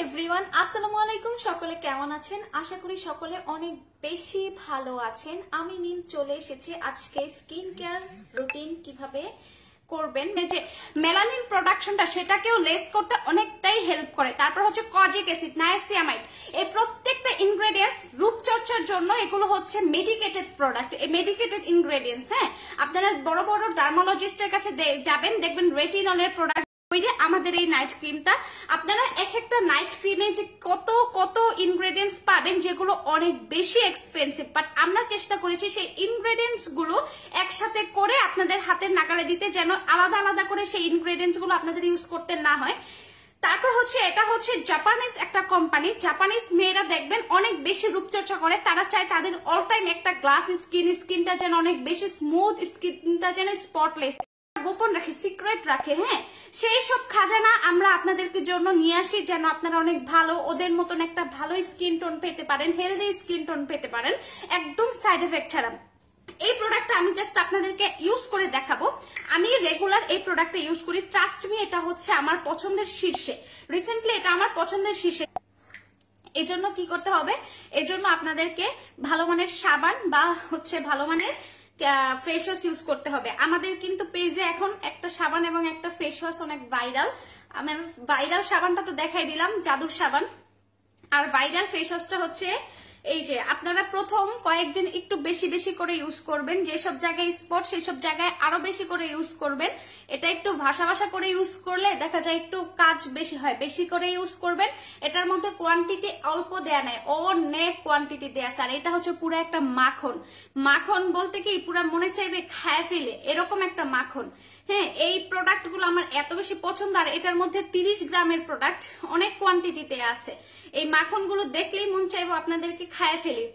Everyone, আসসালামু আলাইকুম। সকলে কেমন আছেন? আশা করি সকলে অনেক বেশি ভালো আছেন। আমি মিম চলে এসেছি আজকে স্কিন কেয়ার রুটিন কিভাবে করবেন, যে মেলানিন প্রোডাকশনটা সেটাকেও লেস করতে অনেকটাই হেল্প করে। তারপর হচ্ছে কজিক অ্যাসিড, নায়াসিয়ামাইড, এই প্রত্যেকটা ইনগ্রেডিয়েন্টস রূপচর্চার জন্য এগুলো হচ্ছে মেডিকেটেড প্রোডাক্ট, এই মেডিকেটেড ইনগ্রেডিয়েন্টস। হ্যাঁ, আপনারা বড় বড় ডার্মালজিস্টের কাছে যাবেন, দেখবেন রেটিনলের প্রোডাক্ট। আমাদের এই নাইট ক্রিমটা আপনারা এক একটা নাইট ক্রিমে যে কত কত ইনগ্রেডিয়েন্টস পাবেন যেগুলো অনেক বেশি এক্সপেন্সিভ, বাট আমরা চেষ্টা করেছি সেই ইনগ্রেডিয়েন্টস গুলো একসাথে করে আপনাদের হাতের নাগালে দিতে, যেন আলাদা আলাদা করে সেই ইনগ্রেডিয়েন্টস গুলো আপনাদের ইউজ করতে না হয়। তারপর হচ্ছে এটা হচ্ছে জাপানিজ একটা কোম্পানি। জাপানিজ মেয়েরা দেখবেন অনেক বেশি রূপচর্চা করে, তারা চায় তাদের অল টাইম একটা গ্লাস স্কিনটা যেন অনেক বেশি স্মুথ, স্কিনটা যেন স্পটলেস, গোপন রাখে, সিক্রেট রাখে। হ্যাঁ, সেই সব খাজানা আমরা আপনাদেরকে জন্য নিয়ে আসি, যেন আপনারা অনেক ভালো ওদের মতন একটা ভালো স্কিন টোন পেতে পারেন, হেলদি স্কিন টোন পেতে পারেন, একদম সাইড এফেক্ট ছাড়া। এই প্রোডাক্টটা আমি জাস্ট আপনাদেরকে ইউজ করে দেখাবো। আমি রেগুলার এই প্রোডাক্টটা ইউজ করি, ট্রাস্ট মি, এটা হচ্ছে আমার পছন্দের শীর্ষে। রিসেন্টলি এটা আমার পছন্দের শীর্ষে। এজন্য কি করতে হবে, এজন্য আপনাদেরকে ভালো মানের সাবান বা হচ্ছে ভালো মানের ফেস ওয়াশ ইউজ করতে হবে। আমাদের কিন্তু পেজে এখন একটা সাবান এবং একটা ফেস ওয়াশ অনেক ভাইরাল। আমার ভাইরাল সাবানটা তো দেখাই দিলাম, জাদুর সাবান। আর ভাইরাল ফেস ওয়াশটা হচ্ছে এই যে, আপনারা প্রথম কয়েকদিন একটু বেশি বেশি করে ইউজ করবেন, যেসব জায়গায় স্পট সেই সব জায়গায় আরো বেশি করে ইউজ করবেন। এটা একটু ভাসা ভাসা করে ইউজ করলে দেখা যায় একটু কাজ বেশি হয়, বেশি করে ইউজ করবেন। এটার মধ্যে কোয়ান্টিটি অল্প দেয়া নাই, অনেক কোয়ান্টিটি দেয়া আছে। আর এটা হচ্ছে পুরো একটা মাখন। মাখন বলতে কি পুরো মনে চাইবে খায় ফেলে, এরকম একটা মাখন। হ্যাঁ, এই প্রোডাক্ট গুলো আমার এত বেশি পছন্দ। আর এটার মধ্যে 30 গ্রামের প্রোডাক্ট, অনেক কোয়ান্টিটিতে আছে। এই মাখন গুলো দেখলেই মন চাইবো আপনাদেরকে খায় ফেলি,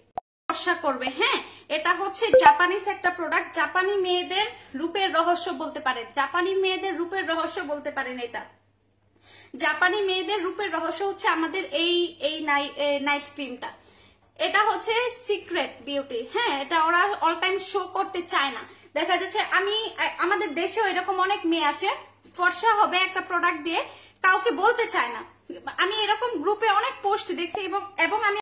ভরসা করবে। হ্যাঁ, এটা হচ্ছে জাপানিজ একটা প্রোডাক্ট, জাপানি মেয়েদের রূপের রহস্য বলতে পারেন, জাপানি মেয়েদের রূপের রহস্য বলতে পারেন। এটা জাপানি মেয়েদের রূপের রহস্য হচ্ছে আমাদের এই নাইট ক্রিমটা। এটা হচ্ছে সিক্রেট বিউটি। হ্যাঁ, এটা ওরা অল টাইম শো করতে চায় না। দেখা যাচ্ছে আমাদের দেশেও এরকম অনেক মেয়ে আছে, ফর্সা হবে একটা প্রোডাক্ট দিয়ে, কাউকে বলতে চায় না। আমি এরকম গ্রুপে অনেক পোস্ট দেখছি এবং আমি